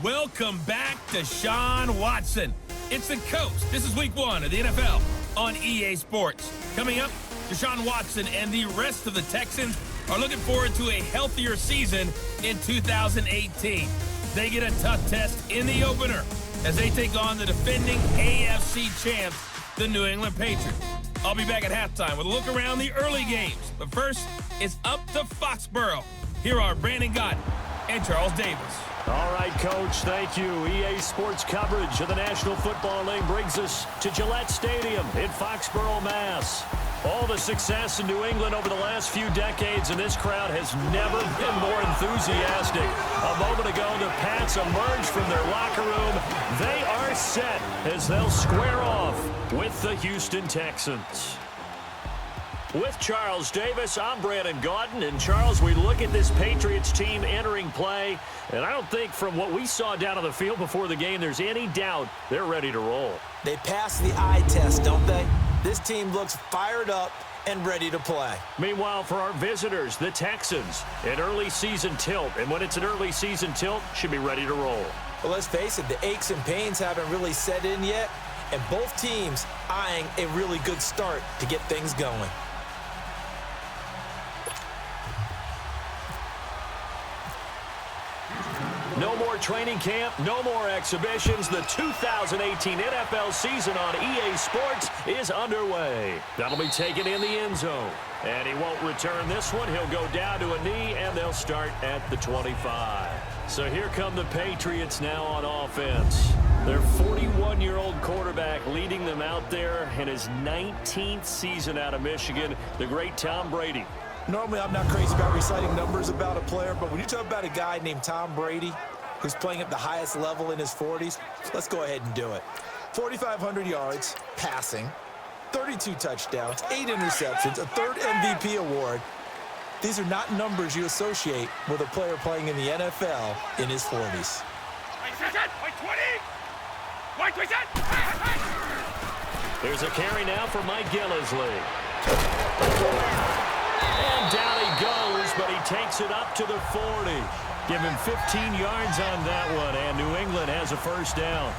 Welcome back, Deshaun Watson. It's the Coast. This is week 1 of the NFL on EA Sports. Coming up, Deshaun Watson and the rest of the Texans are looking forward to a healthier season in 2018. They get a tough test in the opener as they take on the defending AFC champs, the New England Patriots. I'll be back at halftime with a look around the early games. But first, it's up to Foxborough. Here are Brandon Gott and Charles Davis. All right, Coach, thank you. EA Sports coverage of the National Football League brings us to Gillette Stadium in Foxborough, Mass. All the success in New England over the last few decades, and this crowd has never been more enthusiastic. A moment ago, the Pats emerged from their locker room. They are set as they'll square off with the Houston Texans. With Charles Davis, I'm Brandon Gaudin. And Charles, we look at this Patriots team entering play, and I don't think from what we saw down on the field before the game, there's any doubt they're ready to roll. They passed the eye test, don't they? This team looks fired up and ready to play. Meanwhile, for our visitors, the Texans, an early season tilt. And when it's an early season tilt, should be ready to roll. Well, let's face it, the aches and pains haven't really set in yet, and both teams eyeing a really good start to get things going. No more training camp, no more exhibitions. The 2018 NFL season on EA Sports is underway. That'll be taken in the end zone. And he won't return this one. He'll go down to a knee, and they'll start at the 25. So here come the Patriots now on offense. Their 41-year-old quarterback leading them out there in his 19th season out of Michigan, the great Tom Brady. Normally, I'm not crazy about reciting numbers about a player, but when you talk about a guy named Tom Brady who's playing at the highest level in his 40s, let's go ahead and do it. 4,500 yards passing, 32 touchdowns, 8 interceptions, a 3rd MVP award. These are not numbers you associate with a player playing in the NFL in his 40s. There's a carry now for Mike Gillislee. And down he goes, but he takes it up to the 40. Give him 15 yards on that one, and New England has a first down.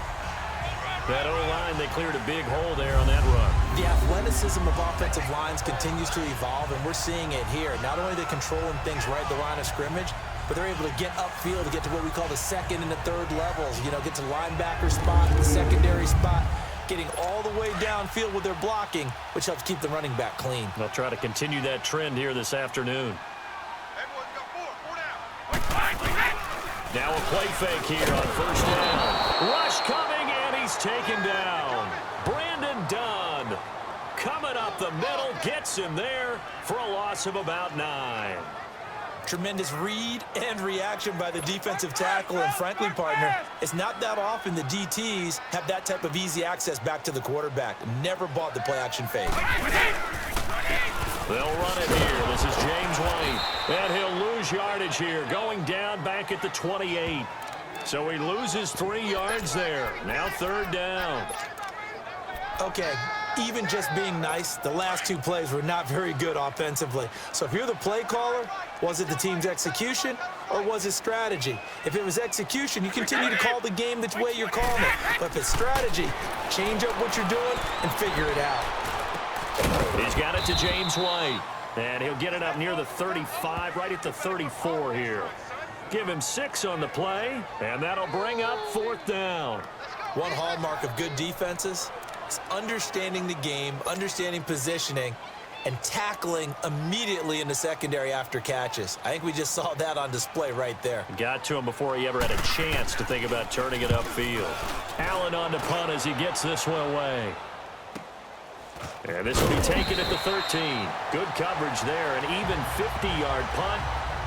That O-line, they cleared a big hole there on that run. The athleticism of offensive lines continues to evolve, and we're seeing it here. Not only are they controlling things right at the line of scrimmage, but they're able to get upfield to get to what we call the 2nd and the 3rd levels. You know, get to linebacker spot, the secondary spot, getting all the way downfield with their blocking, which helps keep the running back clean. They'll try to continue that trend here this afternoon. Now a play fake here on first down. Rush coming, and he's taken down. Brandon Dunn coming up the middle, gets him there for a loss of about 9. Tremendous read and reaction by the defensive tackle, and frankly, partner, it's not that often the DTs have that type of easy access back to the quarterback. Never bought the play-action fake. They'll run it here. This is James White, and he'll lose yardage here, going down back at the 28. So he loses 3 yards there. Now 3rd down. Okay, even just being nice, the last 2 plays were not very good offensively. So if you're the play caller, was it the team's execution or was it strategy? If it was execution, you continue to call the game the way you're calling it. But if it's strategy, change up what you're doing and figure it out. He's got it to James White, and he'll get it up near the 35, right at the 34 here. Give him 6 on the play, and that'll bring up 4th down. One hallmark of good defenses is understanding the game, understanding positioning, and tackling immediately in the secondary after catches. I think we just saw that on display right there. Got to him before he ever had a chance to think about turning it upfield. Allen on the punt as he gets this one away. And this will be taken at the 13. Good coverage there. An even 50-yard punt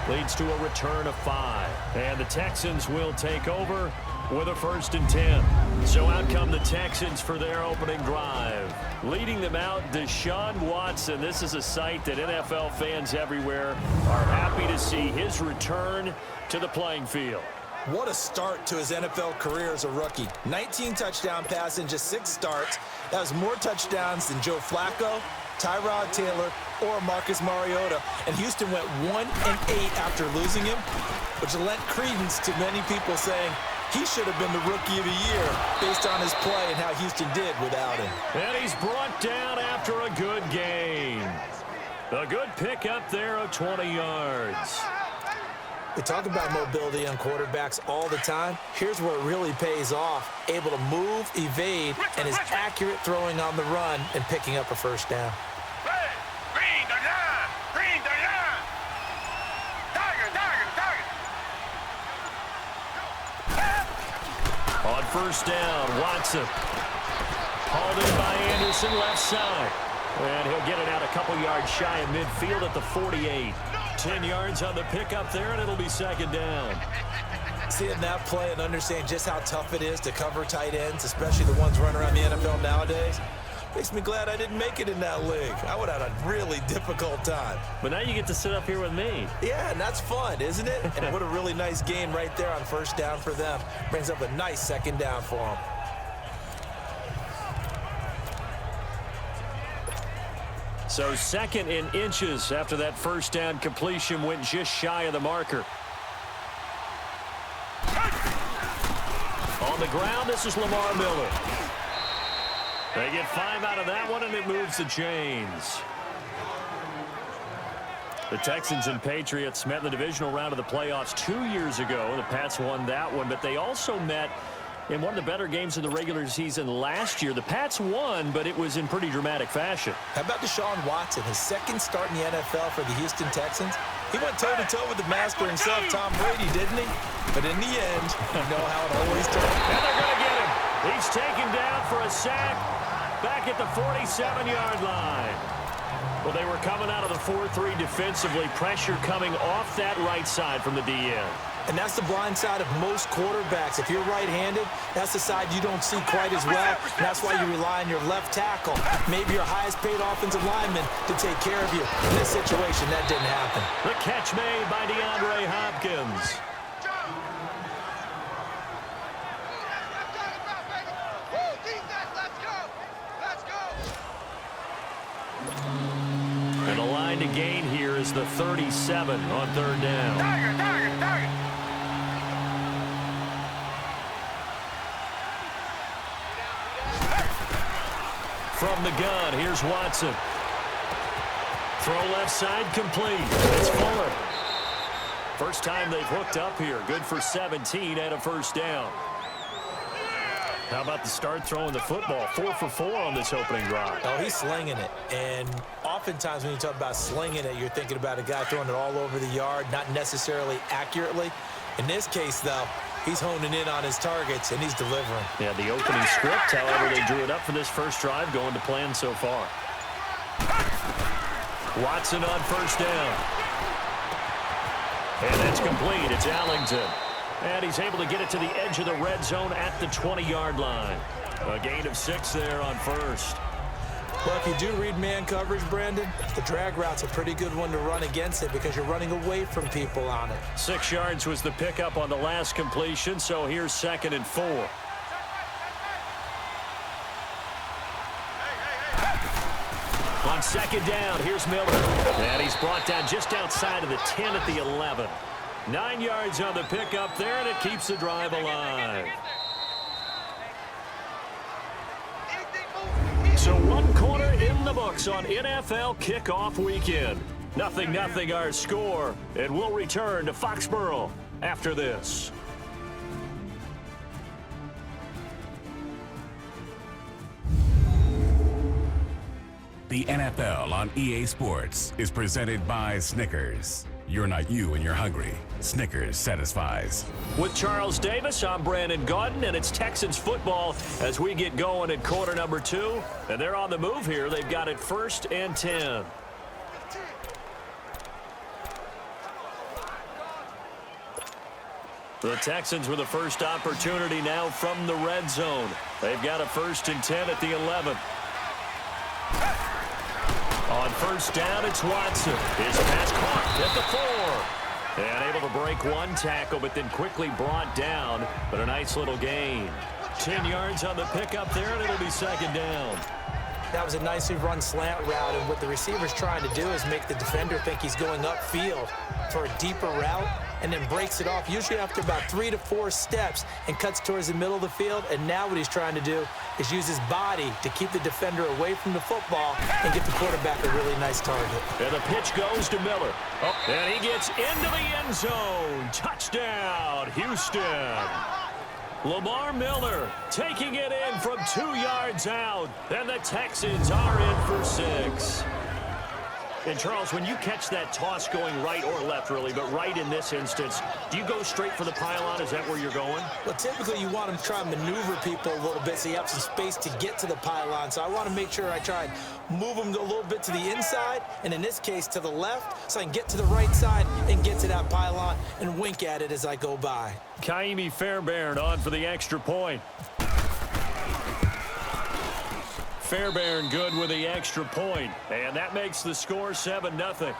leads to a return of 5. And the Texans will take over with a 1st and 10. So out come the Texans for their opening drive. Leading them out, Deshaun Watson. This is a sight that NFL fans everywhere are happy to see, his return to the playing field. What a start to his NFL career as a rookie. 19 touchdown passes in just 6 starts. That was more touchdowns than Joe Flacco, Tyrod Taylor, or Marcus Mariota. And Houston went 1-8 after losing him, which lent credence to many people saying He should have been the Rookie of the Year based on his play and how Houston did without him. And he's brought down after a good gain. A good pickup there of 20 yards. We talk about mobility on quarterbacks all the time. Here's where it really pays off. Able to move, evade, and is accurate throwing on the run and picking up a first down. On first down, Watson. Hauled in by Anderson, left side. And he'll get it out a couple yards shy of midfield at the 48. 10 yards on the pickup there, and it'll be second down. Seeing that play and understand just how tough it is to cover tight ends, especially the ones running around the NFL nowadays, makes me glad I didn't make it in that league. I would have had a really difficult time. But now you get to sit up here with me. Yeah, and that's fun, isn't it? And what a really nice gain right there on first down for them. Brings up a nice second down for them. So second in inches after that first down completion went just shy of the marker. On the ground, this is Lamar Miller. They get 5 out of that one, and it moves the chains. The Texans and Patriots met in the divisional round of the playoffs 2 years ago. The Pats won that one, but they also met in one of the better games of the regular season last year. The Pats won, but it was in pretty dramatic fashion. How about Deshaun Watson, his second start in the NFL for the Houston Texans? He went toe-to-toe with the master himself, Tom Brady, didn't he? But in the end, you know how it always turns. And they're going to get him. He's taken down for a sack back at the 47-yard line. Well, they were coming out of the 4-3 defensively. Pressure coming off that right side from the DN. And that's the blind side of most quarterbacks. If you're right-handed, that's the side you don't see quite as well. And that's why you rely on your left tackle, maybe your highest-paid offensive lineman, to take care of you. In this situation, that didn't happen. The catch made by DeAndre Hopkins. And the line to gain here is the 37 on third down. From the gun, here's Watson. Throw left side complete. It's Fuller. First time they've hooked up here. Good for 17 and a first down. How about the start throwing the football? 4 for 4 on this opening drive. Oh, he's slinging it. And oftentimes when you talk about slinging it, you're thinking about a guy throwing it all over the yard, not necessarily accurately. In this case, though, he's honing in on his targets, and he's delivering. Yeah, the opening script, however, they drew it up for this first drive, going to plan so far. Watson on first down. And that's complete. It's Allington. And he's able to get it to the edge of the red zone at the 20-yard line. A gain of 6 there on first. Well, if you do read man coverage, Brandon, the drag route's a pretty good one to run against it because you're running away from people on it. 6 yards was the pickup on the last completion, so here's 2nd and 4. On second down, here's Miller. And he's brought down just outside of the 10 at the 11. 9 yards on the pickup there, and it keeps the drive alive. So 1 quarter in the books on NFL kickoff weekend. 0-0 our score, and we'll return to Foxborough after this. The NFL on EA Sports is presented by Snickers. You're not you when you're hungry. Snickers satisfies. With Charles Davis, I'm Brandon Gaudin, and it's Texans football as we get going in quarter number 2. And they're on the move here. They've got it 1st and 10. The Texans with the first opportunity now from the red zone. They've got a 1st and 10 at the 11. On first down, it's Watson. His pass caught at the 4. And able to break 1 tackle, but then quickly brought down. But a nice little gain. 10 yards on the pickup there, and it'll be 2nd down. That was a nicely run slant route, and what the receiver's trying to do is make the defender think he's going upfield for a deeper route. and then breaks it off, usually after about 3 to 4 steps, and cuts towards the middle of the field. And now what he's trying to do is use his body to keep the defender away from the football and get the quarterback a really nice target. And the pitch goes to Miller. And he gets into the end zone. Touchdown, Houston. Lamar Miller taking it in from 2 yards out. And the Texans are in for 6. And, Charles, when you catch that toss going right or left, really, but right in this instance, do you go straight for the pylon? Is that where you're going? Well, typically you want to try and maneuver people a little bit so you have some space to get to the pylon. So I want to make sure I try and move them a little bit to the inside, and in this case to the left, so I can get to the right side and get to that pylon and wink at it as I go by. Kaimi Fairbairn on for the extra point. Fairbairn good with the extra point, and that makes the score 7-0.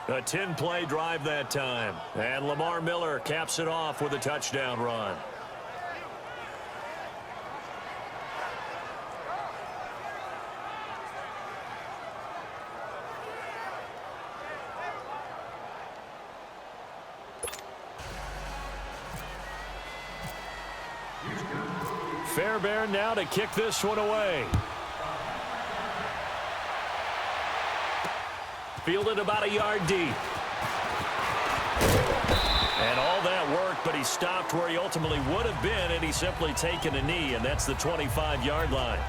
A 10-play drive that time, and Lamar Miller caps it off with a touchdown run. Fairbairn now to kick this one away. Fielded about a yard deep. And all that worked, but he stopped where he ultimately would have been, and he's simply taken a knee, and that's the 25-yard line.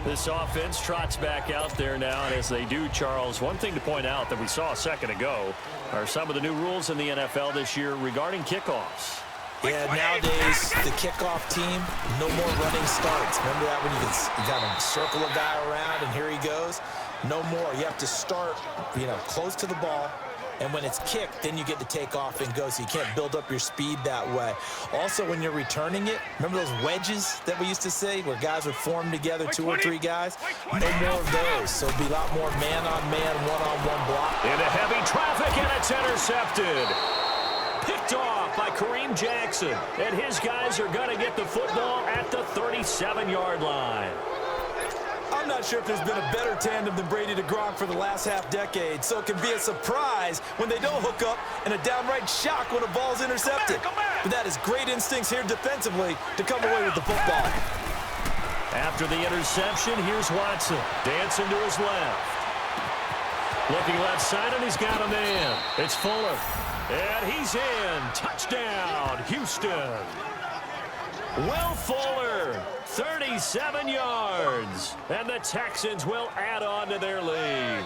This offense trots back out there now, and as they do, Charles, one thing to point out that we saw a second ago are some of the new rules in the NFL this year regarding kickoffs. Yeah, nowadays, the kickoff team, no more running starts. Remember that when you got to circle a guy around and here he goes? No more. You have to start, close to the ball. And when it's kicked, then you get to take off and go, so you can't build up your speed that way. Also, when you're returning it, remember those wedges that we used to say where guys would form together, 2 or 3 guys? No more of those. So it'll be a lot more man-on-man, one-on-one block. Into heavy traffic, and it's intercepted. Picked off by Kareem Jackson, and his guys are going to get the football at the 37-yard line. I'm not sure if there's been a better tandem than Brady to Gronk for the last half-decade, so it can be a surprise when they don't hook up and a downright shock when a ball's intercepted. But that is great instincts here defensively to come away with the football. After the interception, here's Watson, dancing to his left. Looking left side, and he's got a man. It's Fuller. And he's in. Touchdown, Houston. Will Fuller, 37 yards. And the Texans will add on to their lead.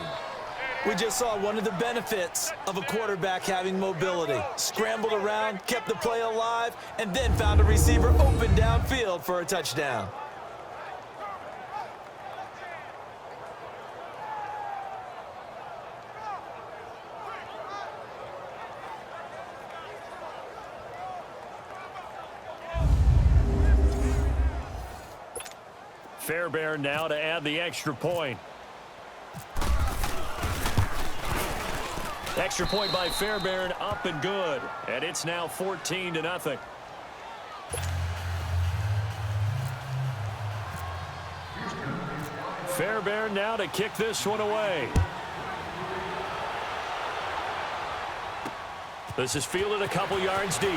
We just saw one of the benefits of a quarterback having mobility. Scrambled around, kept the play alive, and then found a receiver open downfield for a touchdown. Fairbairn now to add the extra point. Extra point by Fairbairn, up and good. And it's now 14-0. Fairbairn now to kick this one away. This is fielded a couple yards deep.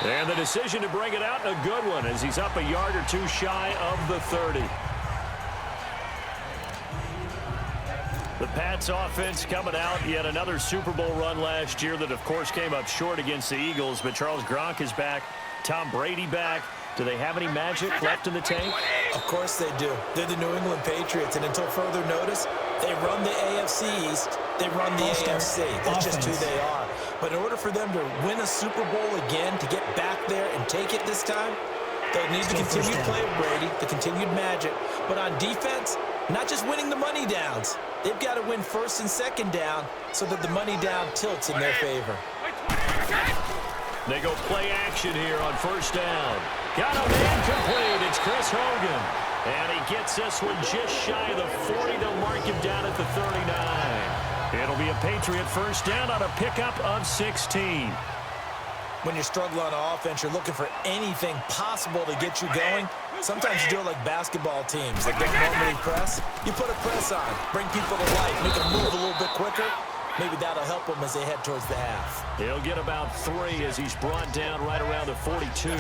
And the decision to bring it out, a good one, as he's up a yard or 2 shy of the 30. The Pats offense coming out, yet another Super Bowl run last year that, of course, came up short against the Eagles. But Charles, Gronk is back, Tom Brady back. Do they have any magic left in the tank? Of course they do. They're the New England Patriots, and until further notice, they run the AFC East, they run the AFC. That's just who they are. But in order for them to win a Super Bowl again, to get back there and take it this time, they'll need the continued play of Brady, the continued magic. But on defense, not just winning the money downs. They've got to win first and second down so that the money down tilts in their favor. They go play action here on first down. Got a man complete. It's Chris Hogan. And he gets this one just shy of the 40. They'll mark him down at the 39. It'll be a Patriot first down on a pickup of 16. When you're struggling on offense, you're looking for anything possible to get you going. Sometimes you do it like basketball teams that don't normally press. You put a press on, bring people to life, make them move a little bit quicker. Maybe that'll help them as they head towards the half. He'll get about 3 as he's brought down right around the 42.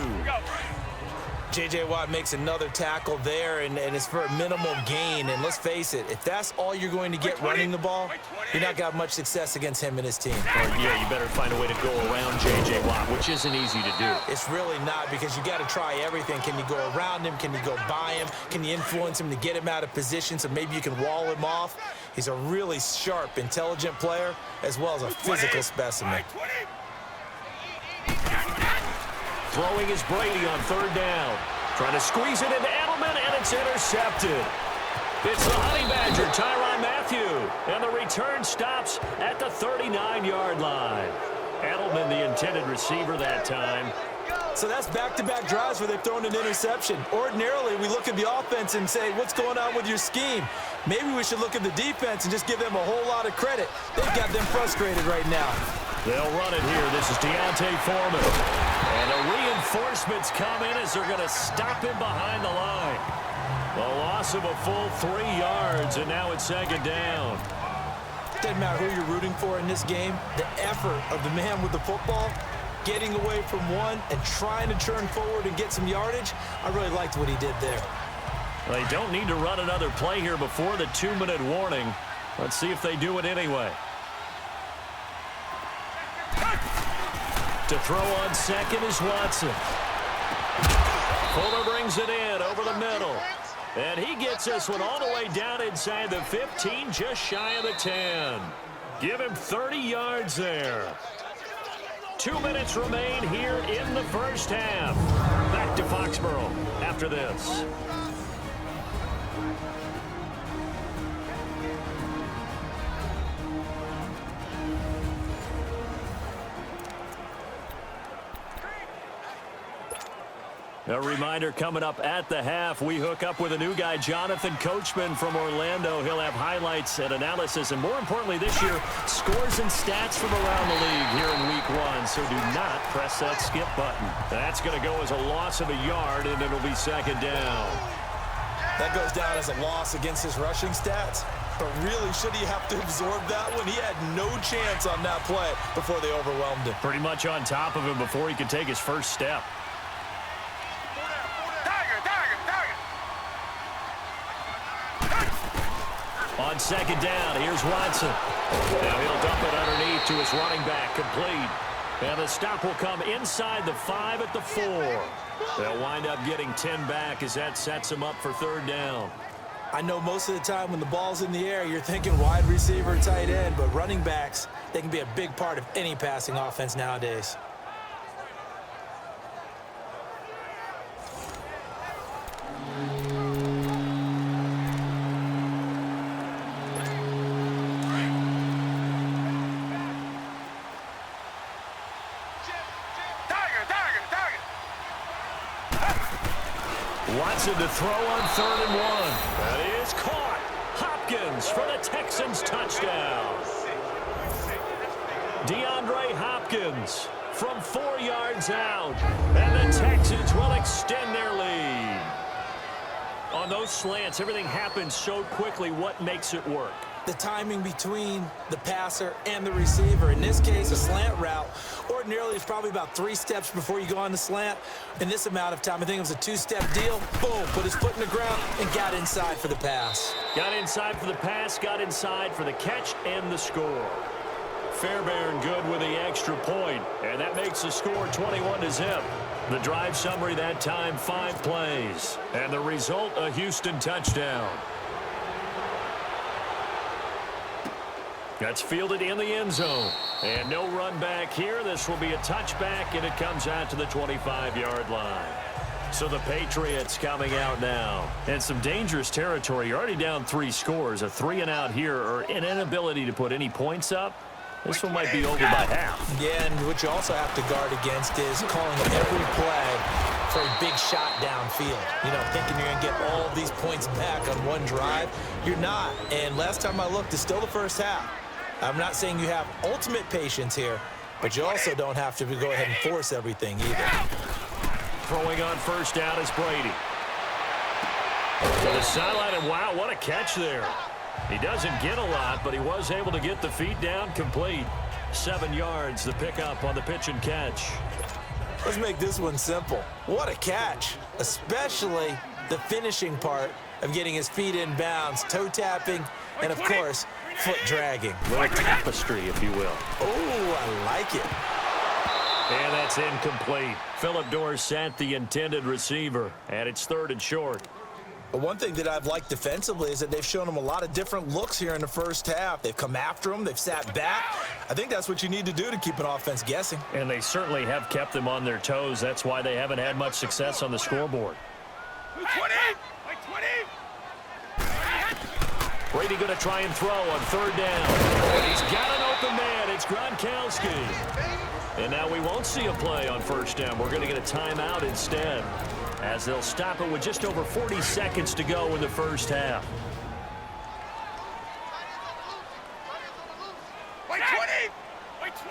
J.J. Watt makes another tackle there, and it's for a minimal gain. And let's face it, if that's all you're going to get running the ball, you're not going to have much success against him and his team. Yeah, you better find a way to go around J.J. Watt, which isn't easy to do. It's really not, because you got to try everything. Can you go around him? Can you go by him? Can you influence him to get him out of position so maybe you can wall him off? He's a really sharp, intelligent player, as well as a physical specimen. Throwing is Brady on 3rd down. Trying to squeeze it into Edelman, and it's intercepted. It's the Honey Badger, Tyrann Mathieu, and the return stops at the 39-yard line. Edelman, the intended receiver that time. So that's back-to-back drives where they've thrown an interception. Ordinarily, we look at the offense and say, what's going on with your scheme? Maybe we should look at the defense and just give them a whole lot of credit. They've got them frustrated right now. They'll run it here. This is Deontay Foreman. And the reinforcements come in as they're going to stop him behind the line. A loss of a full 3 yards, and now it's 2nd down. Doesn't matter who you're rooting for in this game. The effort of the man with the football, getting away from one and trying to turn forward and get some yardage, I really liked what he did there. They don't need to run another play here before the 2-minute warning. Let's see if they do it anyway. To throw on 2nd is Watson. Fuller brings it in over the middle. And he gets this one all the way down inside the 15, just shy of the 10. Give him 30 yards there. 2 minutes remain here in the first half. Back to Foxborough after this. A reminder coming up at the half, we hook up with a new guy, Jonathan Coachman from Orlando. He'll have highlights and analysis, and more importantly this year, scores and stats from around the league here in week 1. So do not press that skip button. That's going to go as a loss of a yard, and it'll be 2nd down. That goes down as a loss against his rushing stats. But really, should he have to absorb that one? He had no chance on that play before they overwhelmed him. Pretty much on top of him before he could take his first step. On 2nd down, here's Watson. Now he'll dump it underneath to his running back, complete. And the stop will come inside the 5 at the 4. They'll wind up getting 10 back as that sets him up for 3rd down. I know most of the time when the ball's in the air, you're thinking wide receiver, tight end, but running backs, they can be a big part of any passing offense nowadays. Watson to throw on 3rd and 1. That is caught. Hopkins for the Texans touchdown. DeAndre Hopkins from 4 yards out. And the Texans will extend their lead. On those slants, everything happens so quickly. What makes it work? The timing between the passer and the receiver. In this case, a slant route. Ordinarily, it's probably about 3 steps before you go on the slant. In this amount of time, I think it was a 2-step deal. Boom, put his foot in the ground and got inside for the pass. Got inside for the pass, got inside for the catch and the score. Fairbairn good with the extra point, and that makes the score 21-0. The drive summary that time, 5 plays. And the result, a Houston touchdown. That's fielded in the end zone. And no run back here. This will be a touchback, and it comes out to the 25-yard line. So the Patriots coming out now. And some dangerous territory. You're already down 3 scores. A 3-and-out here, or an inability to put any points up. This one might be over by half. Yeah, and what you also have to guard against is calling every play for a big shot downfield. You know, thinking you're going to get all of these points back on one drive. You're not. And last time I looked, it's still the first half. I'm not saying you have ultimate patience here, but you also don't have to go ahead and force everything either. Throwing on first down is Brady. To the sideline, and wow, what a catch there. He doesn't get a lot, but he was able to get the feet down complete. 7 yards, the pickup on the pitch and catch. Let's make this one simple. What a catch, especially the finishing part of getting his feet in bounds, toe tapping, and of course, foot dragging. Little tapestry, if you will. Oh, I like it. And that's incomplete. Phillip Dorsett, the intended receiver, and it's 3rd and short. But one thing that I've liked defensively is that they've shown him a lot of different looks here in the first half. They've come after him. They've sat back. I think that's what you need to do to keep an offense guessing. And they certainly have kept them on their toes. That's why they haven't had much success on the scoreboard. 20! Brady going to try and throw on 3rd down. He's got an open man. It's Gronkowski. And now we won't see a play on 1st down. We're going to get a timeout instead, as they'll stop it with just over 40 seconds to go in the first half. Wait 20!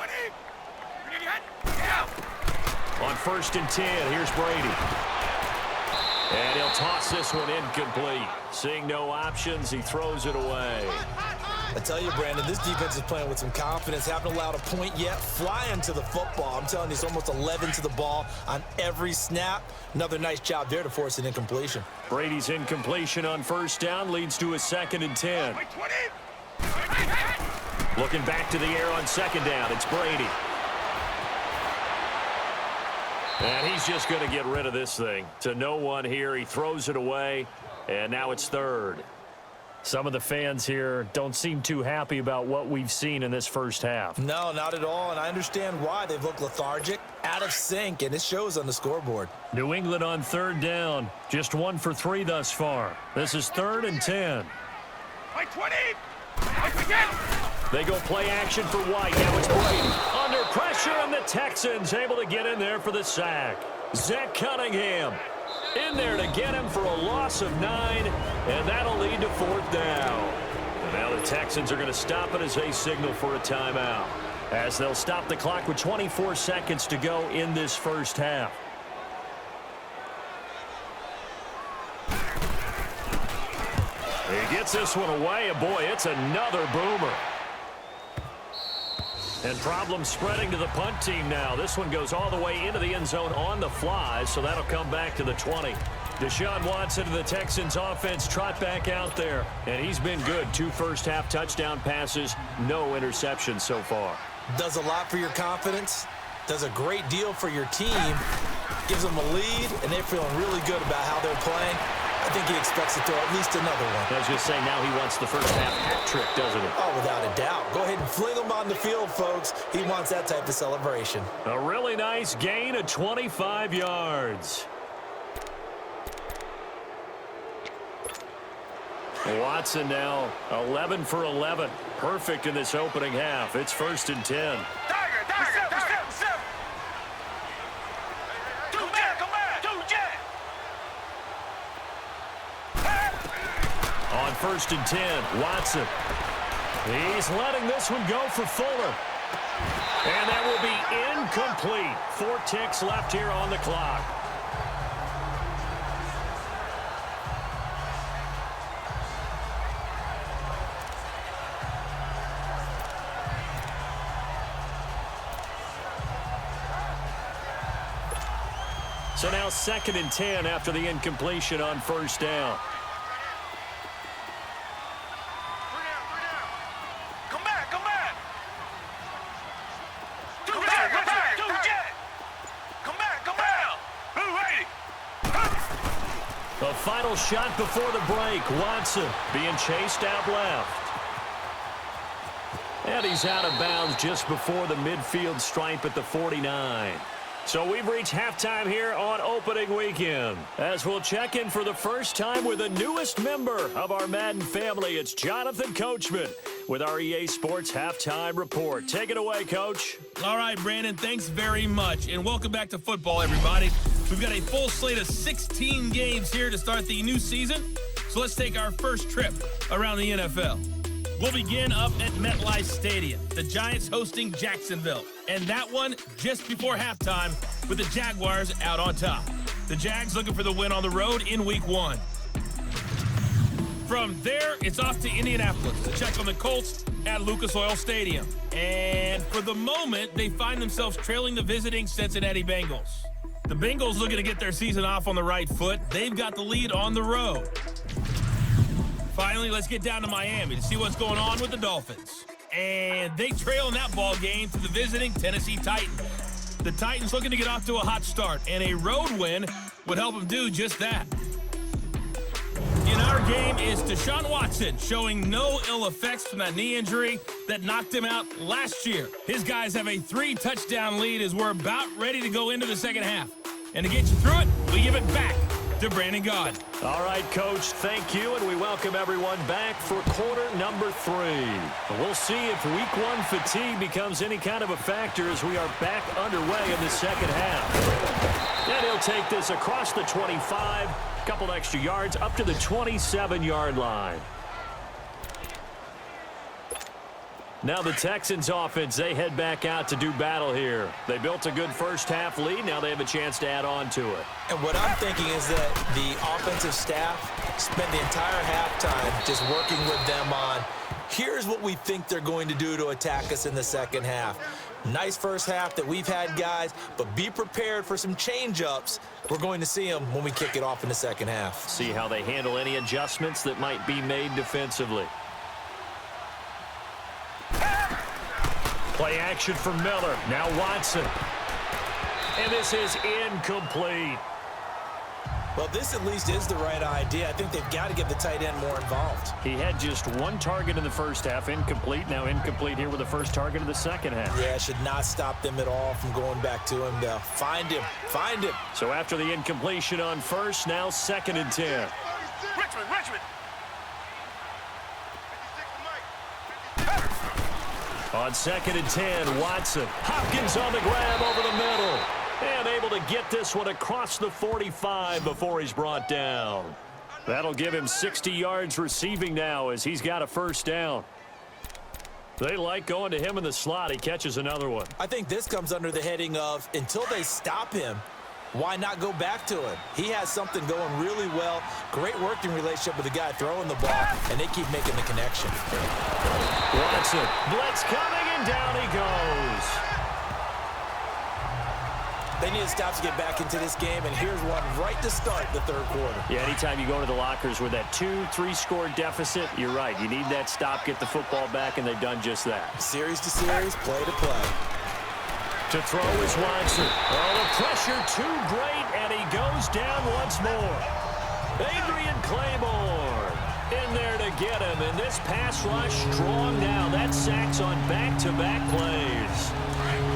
On 1st and 10, here's Brady. And he'll toss this one incomplete. Seeing no options, he throws it away. I tell you, Brandon, this defense is playing with some confidence. Haven't allowed a point yet. Flying to the football. I'm telling you, it's almost 11 to the ball on every snap. Another nice job there to force an incompletion. Brady's incompletion on 1st down leads to a 2nd and 10. Looking back to the air on 2nd down, it's Brady. And he's just going to get rid of this thing. To no one here, he throws it away, and now it's 3rd. Some of the fans here don't seem too happy about what we've seen in this first half. No, not at all, and I understand why. They've looked lethargic, out of sync, and it shows on the scoreboard. New England on 3rd down. Just 1 for 3 thus far. This is 3rd and 10. They go play action for White. Now it's Brady. Under pressure, and the Texans able to get in there for the sack. Zach Cunningham in there to get him for a loss of 9, and that'll lead to 4th down. And now the Texans are going to stop it as they signal for a timeout, as they'll stop the clock with 24 seconds to go in this first half. He gets this one away, and boy, it's another boomer. And problems spreading to the punt team now. This one goes all the way into the end zone on the fly, so that'll come back to the 20. Deshaun Watson of the Texans offense trot back out there, and he's been good. 2 first-half touchdown passes, no interceptions so far. Does a lot for your confidence, does a great deal for your team, gives them a lead, and they're feeling really good about how they're playing. I think he expects to throw at least another one. I was going to say, now he wants the first-half hat trick, doesn't he? Oh, without a doubt. Go ahead and fling him on the field, folks. He wants that type of celebration. A really nice gain of 25 yards. Watson now 11 for 11. Perfect in this opening half. It's 1st and 10. On 1st and 10, Watson. He's letting this one go for Fuller. And that will be incomplete. 4 ticks left here on the clock. So now 2nd and 10 after the incompletion on 1st down. The final shot before the break. Watson being chased out left. And he's out of bounds just before the midfield stripe at the 49. So we've reached halftime here on opening weekend, as we'll check in for the first time with the newest member of our Madden family. It's Jonathan Coachman with our EA Sports Halftime Report. Take it away, Coach. All right, Brandon, thanks very much. And welcome back to football, everybody. We've got a full slate of 16 games here to start the new season. So let's take our first trip around the NFL. We'll begin up at MetLife Stadium. The Giants hosting Jacksonville. and that one just before halftime with the Jaguars out on top. The Jags looking for the win on the road in Week 1. From there, it's off to Indianapolis to check on the Colts at Lucas Oil Stadium. And for the moment, they find themselves trailing the visiting Cincinnati Bengals. The Bengals looking to get their season off on the right foot. They've got the lead on the road. Finally, let's get down to Miami to see what's going on with the Dolphins. And they trail in that ball game to the visiting Tennessee Titans. The Titans looking to get off to a hot start, and a road win would help them do just that. In our game is Deshaun Watson, showing no ill effects from that knee injury that knocked him out last year. His guys have a 3-touchdown lead as we're about ready to go into the second half. And to get you through it, we give it back to Brandon Gaud. All right, Coach, thank you, and we welcome everyone back for quarter number 3. We'll see if Week 1 fatigue becomes any kind of a factor as we are back underway in the second half. And he'll take this across the 25, a couple extra yards up to the 27-yard line. Now the Texans offense, they head back out to do battle here. They built a good first half lead. Now they have a chance to add on to it. And what I'm thinking is that the offensive staff spent the entire halftime just working with them on, here's what we think they're going to do to attack us in the second half. Nice first half that we've had, guys, but be prepared for some change-ups. We're going to see them when we kick it off in the second half. See how they handle any adjustments that might be made defensively. Play action for Miller. Now Watson. And this is incomplete. Well, this at least is the right idea. I think they've got to get the tight end more involved. He had just one target in the first half, incomplete. Now incomplete here with the first target of the second half. Yeah, it should not stop them at all from going back to him. They'll find him. Find him. So after the incompletion on first, now 2nd and 10. Richmond. On 2nd and 10, Watson. Hopkins on the grab over the middle. And able to get this one across the 45 before he's brought down. That'll give him 60 yards receiving now as he's got a first down. They like going to him in the slot. He catches another one. I think this comes under the heading of, until they stop him, why not go back to him? He has something going really well. Great working relationship with the guy throwing the ball, and they keep making the connection. Watson, blitz coming, and down he goes. They need to stop to get back into this game, and here's one right to start the third quarter. Yeah, anytime you go to the lockers with that 2-3 score deficit, you're right. You need that stop, get the football back, and they've done just that. Series to series, play to play. To throw is Watson. Oh, the pressure too great, and he goes down once more. Adrian Claiborne in there to get him, and this pass rush strong now. That sacks on back-to-back plays.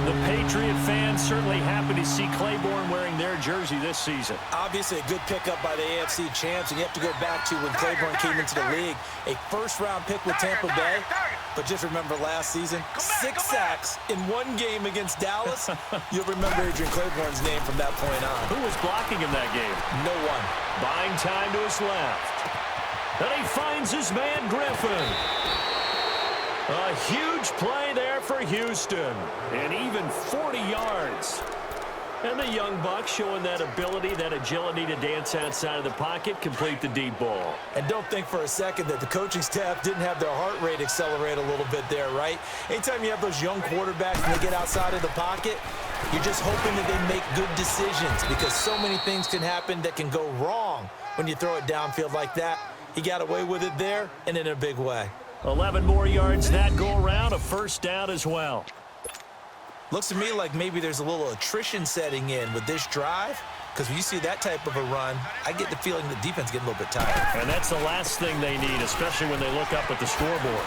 The Patriot fans certainly happy to see Claiborne wearing their jersey this season. Obviously a good pickup by the AFC champs, and you have to go back to when Claiborne came into the league. A first-round pick with Tampa Bay. But just remember last season, 6 sacks in one game against Dallas. You'll remember Adrian Claiborne's name from that point on. Who was blocking him that game? No one. Buying time to his left. And he finds his man Griffin. A huge play there for Houston. And even 40 yards. And the young buck showing that ability, that agility to dance outside of the pocket, complete the deep ball. And don't think for a second that the coaching staff didn't have their heart rate accelerate a little bit there, right? Anytime you have those young quarterbacks and they get outside of the pocket, you're just hoping that they make good decisions, because so many things can happen that can go wrong when you throw it downfield like that. He got away with it there and in a big way. 11 more yards that go around, a first down as well. Looks to me like maybe there's a little attrition setting in with this drive, because when you see that type of a run, I get the feeling the defense getting a little bit tired. And that's the last thing they need, especially when they look up at the scoreboard.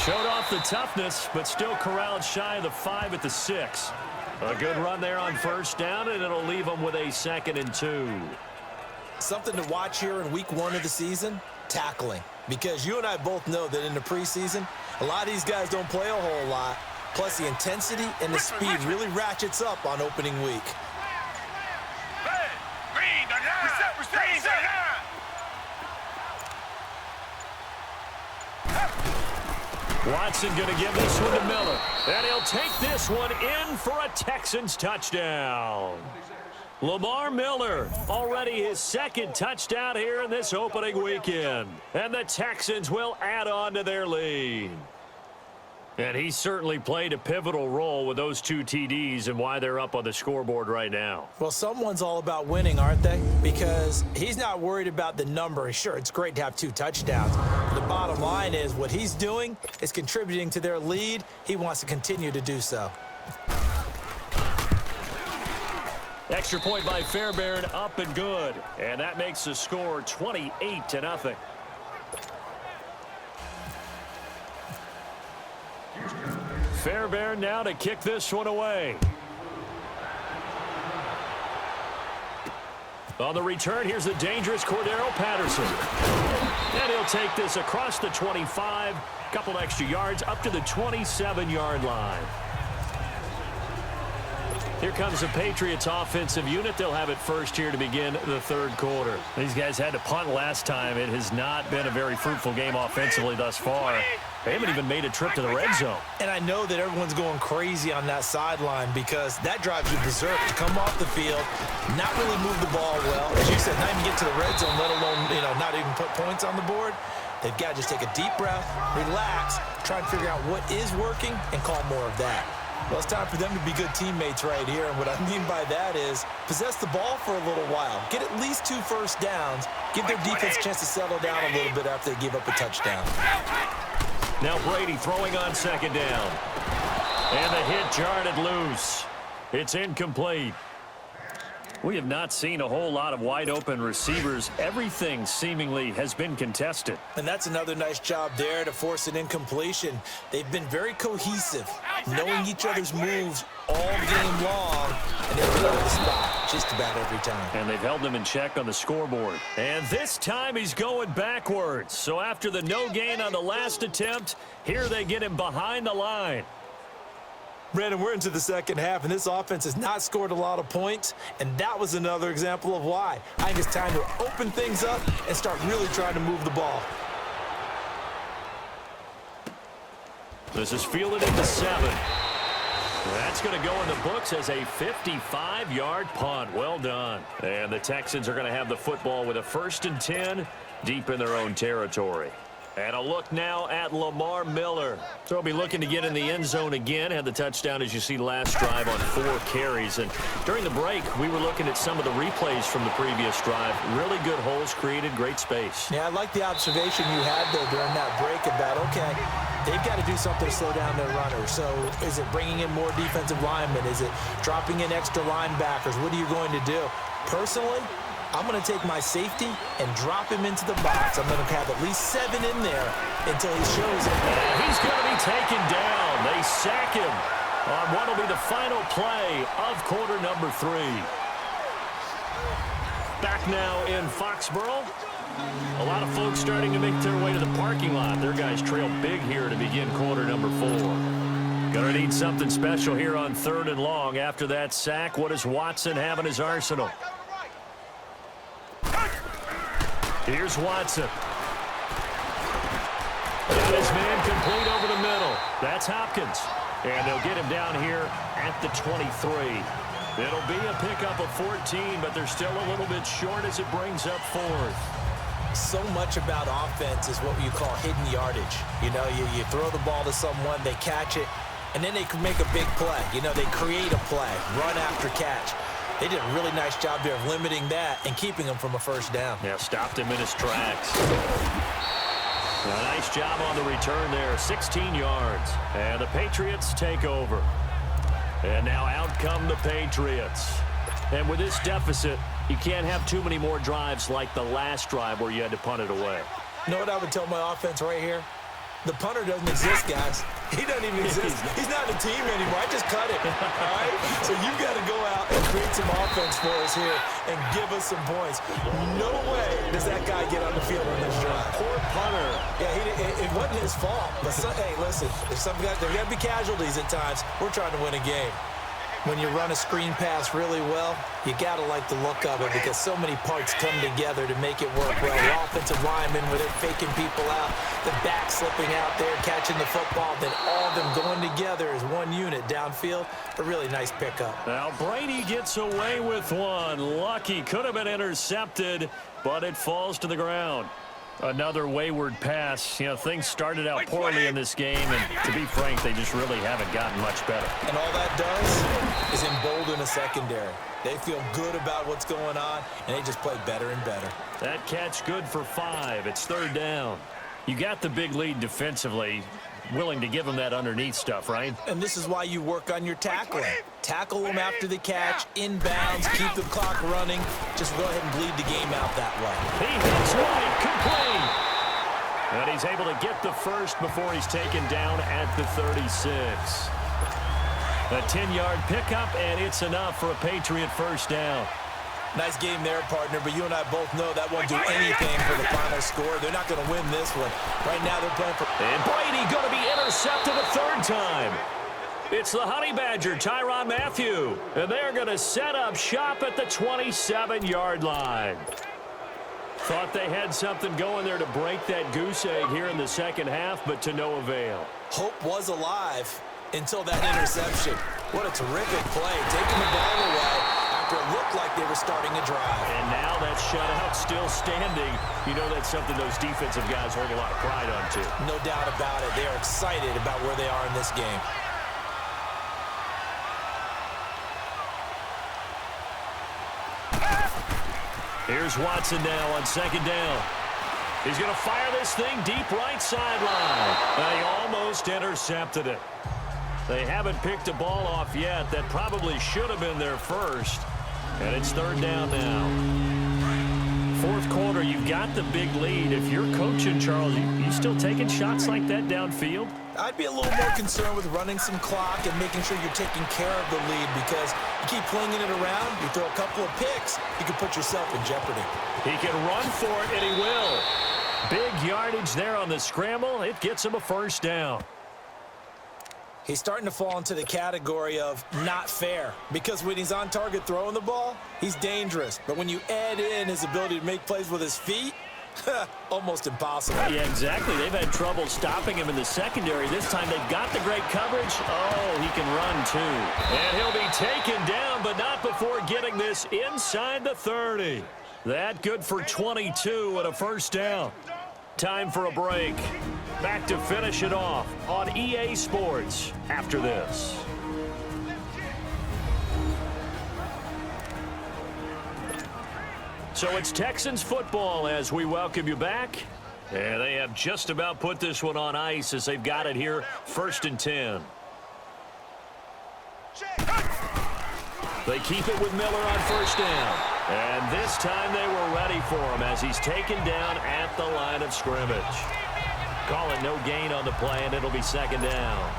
Showed off the toughness, but still corralled shy of the 5 at the 6. A good run there on first down, and it'll leave them with a 2nd and 2. Something to watch here in week 1 of the season, tackling. Because you and I both know that in the preseason, a lot of these guys don't play a whole lot. Plus, the intensity and the speed really ratchets up on opening week. Watson going to give this one to Miller. And he'll take this one in for a Texans touchdown. Lamar Miller, already his second touchdown here in this opening weekend. And the Texans will add on to their lead. And he certainly played a pivotal role with those 2 TDs and why they're up on the scoreboard right now. Well, someone's all about winning, aren't they? Because he's not worried about the number. Sure, it's great to have 2 touchdowns. The bottom line is what he's doing is contributing to their lead. He wants to continue to do so. Extra point by Fairbairn, up and good. And that makes the score 28-0. Fairbairn now to kick this one away. On the return, here's the dangerous Cordero Patterson. And he'll take this across the 25, couple extra yards up to the 27-yard line. Here comes the Patriots offensive unit. They'll have it first here to begin the third quarter. These guys had to punt last time. It has not been a very fruitful game offensively thus far. They haven't even made a trip to the red zone. And I know that everyone's going crazy on that sideline because that drives you berserk to come off the field, not really move the ball well. As you said, not even get to the red zone, let alone, not even put points on the board. They've got to just take a deep breath, relax, try and figure out what is working, and call more of that. Well, it's time for them to be good teammates right here, and what I mean by that is possess the ball for a little while, get at least 2 first downs, give their defense a chance to settle down a little bit after they give up a touchdown. Now Brady throwing on second down. And the hit jarred it loose. It's incomplete. We have not seen a whole lot of wide-open receivers. Everything seemingly has been contested. And that's another nice job there to force an incompletion. They've been very cohesive, knowing each other's moves all game long, and they're in the spot just about every time. And they've held them in check on the scoreboard. And this time he's going backwards. So after the no gain on the last attempt, here they get him behind the line. Brandon, we're into the second half, and this offense has not scored a lot of points, and that was another example of why. I think it's time to open things up and start really trying to move the ball. This is fielded into 7. That's going to go in the books as a 55-yard punt. Well done. And the Texans are going to have the football with a 1st and 10 deep in their own territory. And a look now at Lamar Miller. So he'll be looking to get in the end zone again. Had the touchdown, as you see, last drive on 4 carries. And during the break, we were looking at some of the replays from the previous drive. Really good holes created, great space. Yeah, I like the observation you had there during that break about, okay, they've got to do something to slow down their runners. So is it bringing in more defensive linemen? Is it dropping in extra linebackers? What are you going to do? Personally, I'm going to take my safety and drop him into the box. I'm going to have at least 7 in there until he shows it. And he's going to be taken down. They sack him on what will be the final play of quarter number 3. Back now in Foxborough. A lot of folks starting to make their way to the parking lot. Their guys trail big here to begin quarter number 4. Going to need something special here on 3rd and long. After that sack, what does Watson have in his arsenal? Here's Watson. Got his man complete over the middle. That's Hopkins. And they'll get him down here at the 23. It'll be a pickup of 14, but they're still a little bit short as it brings up 4th. So much about offense is what you call hidden yardage. You throw the ball to someone, they catch it, and then they can make a big play. They create a play, run after catch. They did a really nice job there of limiting that and keeping him from a 1st down. Yeah, stopped him in his tracks. A nice job on the return there, 16 yards. And the Patriots take over. And now out come the Patriots. And with this deficit, you can't have too many more drives like the last drive where you had to punt it away. You know what I would tell my offense right here? The punter doesn't exist, guys. He doesn't even exist. He's not a team anymore. I just cut it, all right? So you've got to go out and create some offense for us here and give us some points. No way does that guy get on the field on this drive. Poor punter. Yeah, it wasn't his fault. But hey, listen, there's got to be casualties at times. We're trying to win a game. When you run a screen pass really well, you got to like the look of it because so many parts come together to make it work well. The offensive linemen, where they're faking people out, the back slipping out there, catching the football, then all of them going together as one unit downfield. A really nice pickup. Now Brady gets away with one. Lucky, could have been intercepted, but it falls to the ground. Another wayward pass. You know, things started out poorly in this game, and to be frank, they just really haven't gotten much better. And all that does is embolden a secondary. They feel good about what's going on, and they just play better and better. That catch good for 5. It's 3rd down. You got the big lead defensively. Willing to give them that underneath stuff, right? And this is why you work on your tackling. Tackle them after the catch, inbounds, keep the clock running. Just go ahead and bleed the game out that way. He hits one, complete. And he's able to get the first before he's taken down at the 36. A 10-yard pickup, and it's enough for a Patriot first down. Nice game there, partner, but you and I both know that won't do anything for the final score. They're not going to win this one. Right now they're playing for... And Brady going to be intercepted a 3rd time. It's the Honey Badger, Tyrann Mathieu, and they're going to set up shop at the 27-yard line. Thought they had something going there to break that goose egg here in the second half, but to no avail. Hope was alive until that interception. What a terrific play, taking the ball away. It looked like they were starting a drive. And now that shutout still standing. You know that's something those defensive guys hold a lot of pride on, too. No doubt about it. They are excited about where they are in this game. Here's Watson now on 2nd down. He's going to fire this thing deep right sideline. They almost intercepted it. They haven't picked a ball off yet. That probably should have been their first. And it's 3rd down now. 4th quarter, you've got the big lead. If you're coaching, Charles, you still taking shots like that downfield? I'd be a little more concerned with running some clock and making sure you're taking care of the lead because you keep flinging it around, you throw a couple of picks, you can put yourself in jeopardy. He can run for it, and he will. Big yardage there on the scramble. It gets him a 1st down. He's starting to fall into the category of not fair because when he's on target throwing the ball, he's dangerous. But when you add in his ability to make plays with his feet, almost impossible. Yeah, exactly. They've had trouble stopping him in the secondary. This time they've got the great coverage. Oh, he can run too. And he'll be taken down, but not before getting this inside the 30. That good for 22 and a 1st down. Time for a break. Back to finish it off on EA Sports after this. So it's Texans football as we welcome you back. And they have just about put this one on ice as they've got it here, 1st and 10. They keep it with Miller on 1st down. And this time they were ready for him as he's taken down at the line of scrimmage. Call it no gain on the play, and it'll be 2nd down.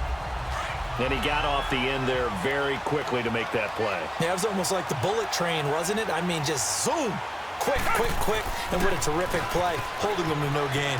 And he got off the end there very quickly to make that play. Yeah, it was almost like the bullet train, wasn't it? I mean, just zoom. Quick, quick, quick. And what a terrific play, holding them to no gain.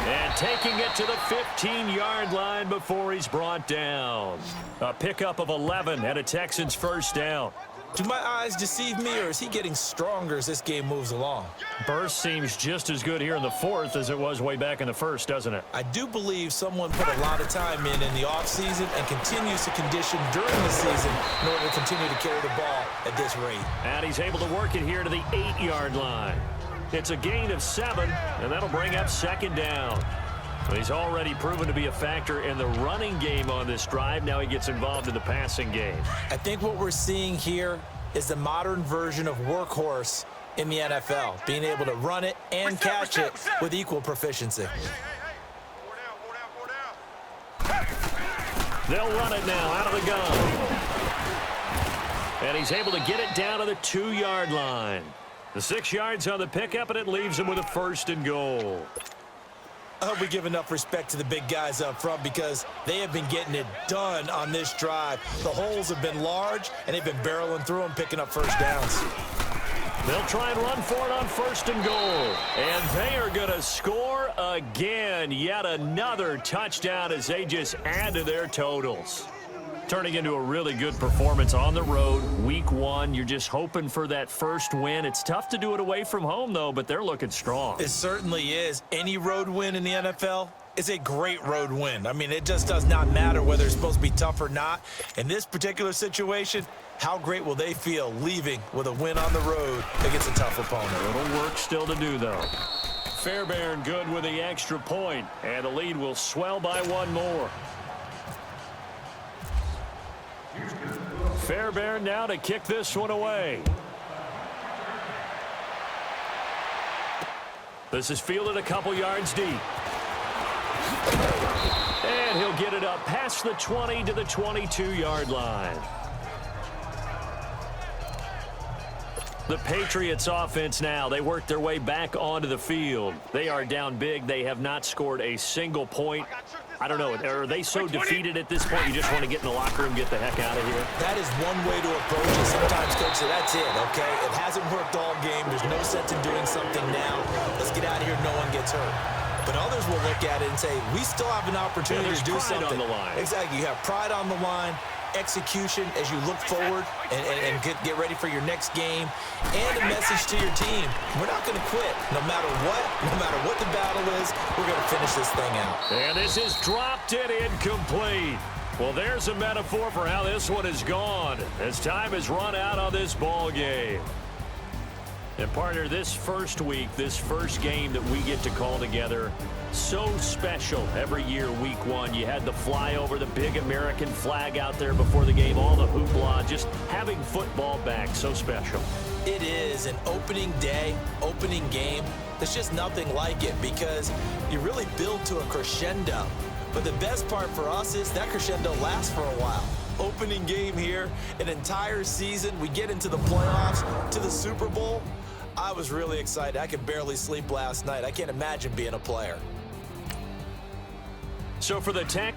And taking it to the 15-yard line before he's brought down. A pickup of 11 and a Texans 1st down. Do my eyes deceive me, or is he getting stronger as this game moves along? Burst seems just as good here in the 4th as it was way back in the 1st, doesn't it? I do believe someone put a lot of time in the offseason and continues to condition during the season in order to continue to carry the ball at this rate. And he's able to work it here to the 8-yard line. It's a gain of 7, and that'll bring up 2nd down. He's already proven to be a factor in the running game on this drive. Now he gets involved in the passing game. I think what we're seeing here is the modern version of workhorse in the NFL, being able to run it and catch it with equal proficiency. They'll run it now out of the gun. And he's able to get it down to the 2-yard line. The 6 yards on the pickup, and it leaves him with a 1st and goal. I hope we give enough respect to the big guys up front because they have been getting it done on this drive. The holes have been large, and they've been barreling through them, picking up 1st downs. They'll try and run for it on 1st and goal. And they are going to score again. Yet another touchdown as they just add to their totals. Turning into a really good performance on the road, week one. You're just hoping for that first win. It's tough to do it away from home, though, but they're looking strong. It certainly is. Any road win in the NFL is a great road win. I mean, it just does not matter whether it's supposed to be tough or not. In this particular situation, how great will they feel leaving with a win on the road against a tough opponent? A little work still to do, though. Fairbairn good with the extra point, and the lead will swell by one more. Fairbairn now to kick this one away. This is fielded a couple yards deep. And he'll get it up past the 20 to the 22-yard line. The Patriots offense now, they work their way back onto the field. They are down big. They have not scored a single point. I don't know, are they so defeated at this point you just want to get in the locker room, get the heck out of here? That is one way to approach it. Sometimes, Coach, say, that's it, okay? It hasn't worked all game. There's no sense in doing something now. Let's get out of here. No one gets hurt. But others will look at it and say, we still have an opportunity to do something. On the line. Exactly. You have pride on the line, execution as you look forward and get ready for your next game, and a message to your team. We're not going to quit. No matter what the battle is, we're going to finish this thing out. And this is dropped and incomplete. Well, there's a metaphor for how this one is gone as time has run out on this ball game. And partner, this first week, this first game that we get to call together, so special every year, week one. You had the flyover, the big American flag out there before the game, all the hoopla, just having football back, so special. It is an opening day, opening game. There's just nothing like it because you really build to a crescendo. But the best part for us is that crescendo lasts for a while. Opening game here, an entire season. We get into the playoffs, to the Super Bowl. I was really excited. I could barely sleep last night. I can't imagine being a player. So for the Texans,